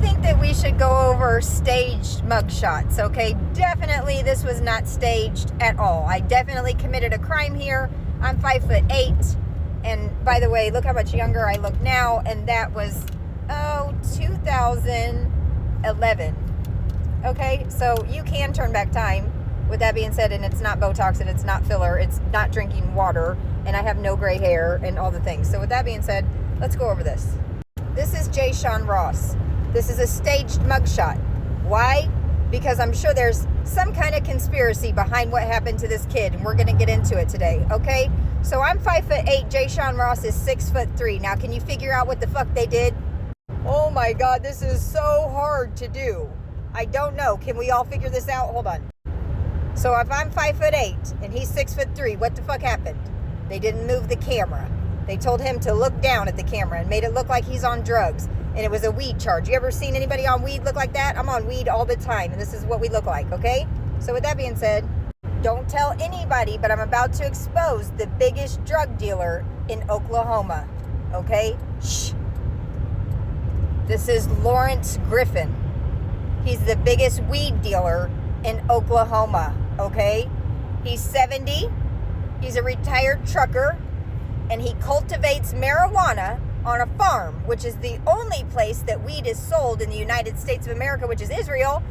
think that we should go over staged mugshots, okay? Definitely this was not staged at all. I definitely committed a crime here. I'm 5'8", and by the way, look how much younger I look now, and that was, 2011. Okay, so you can turn back time. With that being said, and it's not Botox, and it's not filler, it's not drinking water, and I have no gray hair, and all the things. So with that being said, let's go over this. This is Jayshawn Ross. This is a staged mugshot. Why? Because I'm sure there's some kind of conspiracy behind what happened to this kid, and we're going to get into it today, okay? So I'm 5'8", Jayshawn Ross is 6'3". Now, can you figure out what the fuck they did? Oh my God, this is so hard to do. I don't know. Can we all figure this out? Hold on. So if I'm 5'8" and he's 6'3", what the fuck happened? They didn't move the camera. They told him to look down at the camera and made it look like he's on drugs. And it was a weed charge. You ever seen anybody on weed look like that? I'm on weed all the time, and this is what we look like, okay? So with that being said, don't tell anybody, but I'm about to expose the biggest drug dealer in Oklahoma, okay? Shh. This is Lawrence Griffin. He's the biggest weed dealer in Oklahoma, okay? He's 70. He's a retired trucker, and he cultivates marijuana on a farm, which is the only place that weed is sold in the United States of America, which is Israel.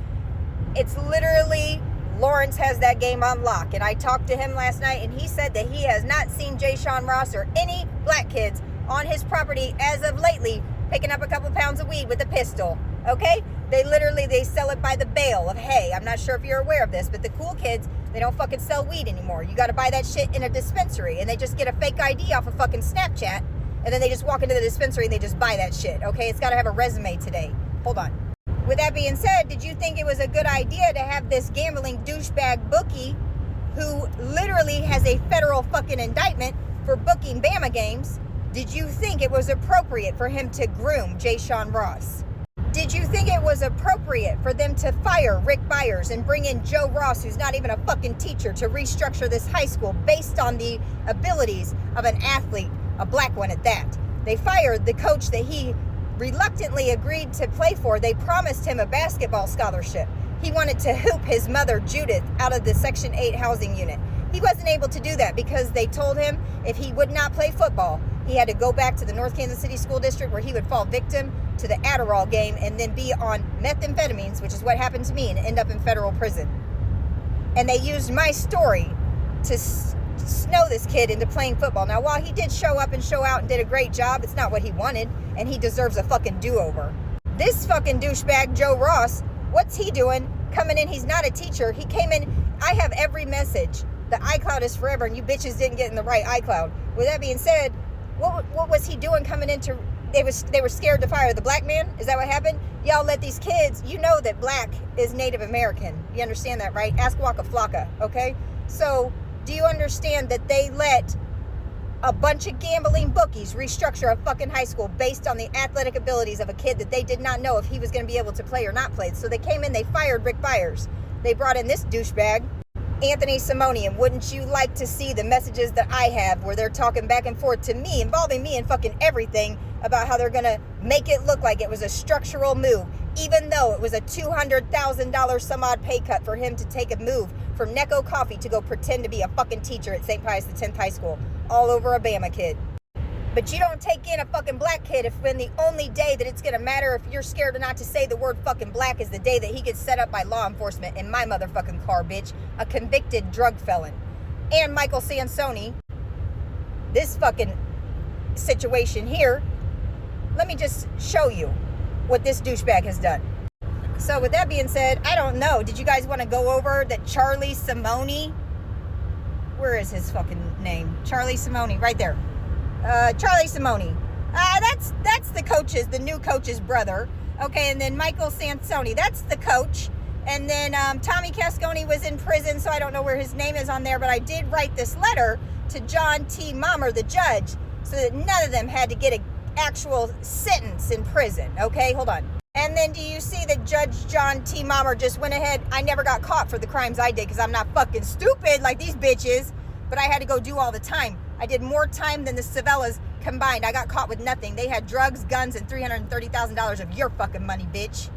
It's literally, Lawrence has that game on lock. And I talked to him last night, and he said that he has not seen Jayshawn Ross or any black kids on his property as of lately picking up a couple pounds of weed with a pistol, okay? They sell it by the bale of hay. I'm not sure if you're aware of this, but the cool kids, they don't fucking sell weed anymore. You got to buy that shit in a dispensary, and they just get a fake ID off of fucking Snapchat, and then they just walk into the dispensary and they just buy that shit, okay? It's got to have a resume today. Hold on. With that being said, did you think it was a good idea to have this gambling douchebag bookie who literally has a federal fucking indictment for booking Bama games? Did you think it was appropriate for him to groom Jayshawn Ross? Did you think it was appropriate for them to fire Rick Byers and bring in Joe Ross, who's not even a fucking teacher, to restructure this high school based on the abilities of an athlete, a black one at that? They fired the coach that he reluctantly agreed to play for. They promised him a basketball scholarship. He wanted to hoop his mother, Judith, out of the Section 8 housing unit. He wasn't able to do that because they told him if he would not play football, he had to go back to the North Kansas City School District, where he would fall victim to the Adderall game and then be on methamphetamines, which is what happened to me, and end up in federal prison. And they used my story to snow this kid into playing football. Now, while he did show up and show out and did a great job, it's not what he wanted, and he deserves a fucking do-over. This fucking douchebag, Joe Ross, what's he doing? Coming in, he's not a teacher. He came in, I have every message. The iCloud is forever, and you bitches didn't get in the right iCloud. With that being said, what was he doing coming into... They were scared to fire the black man? Is that what happened? Y'all let these kids... You know that black is Native American. You understand that, right? Ask Waka Flocka, okay? So, do you understand that they let a bunch of gambling bookies restructure a fucking high school based on the athletic abilities of a kid that they did not know if he was going to be able to play or not play? So they came in, they fired Rick Byers. They brought in this douchebag, Anthony Simone, and wouldn't you like to see the messages that I have where they're talking back and forth to me, involving me in fucking everything, about how they're gonna make it look like it was a structural move, even though it was a $200,000 some odd pay cut for him to take a move from Necco Coffee to go pretend to be a fucking teacher at St. Pius X High School, all over a Bama kid. But you don't take in a fucking black kid if when the only day that it's gonna matter if you're scared or not to say the word fucking black is the day that he gets set up by law enforcement in my motherfucking car, bitch. A convicted drug felon. And Michael Sansoni, this fucking situation here, let me just show you what this douchebag has done. So with that being said, I don't know. Did you guys want to go over that Charlie Simone? Where is his fucking name? Charlie Simone, right there. Charlie Simone. That's the new coach's brother. Okay, and then Michael Sansoni, that's the coach. And then Tommy Cascone was in prison, so I don't know where his name is on there, but I did write this letter to John T. Mommer, the judge, so that none of them had to get an actual sentence in prison. Okay, hold on. And then do you see that Judge John T. Mommer just went ahead? I never got caught for the crimes I did because I'm not fucking stupid like these bitches, but I had to go do all the time. I did more time than the Savellas combined. I got caught with nothing. They had drugs, guns, and $330,000 of your fucking money, bitch.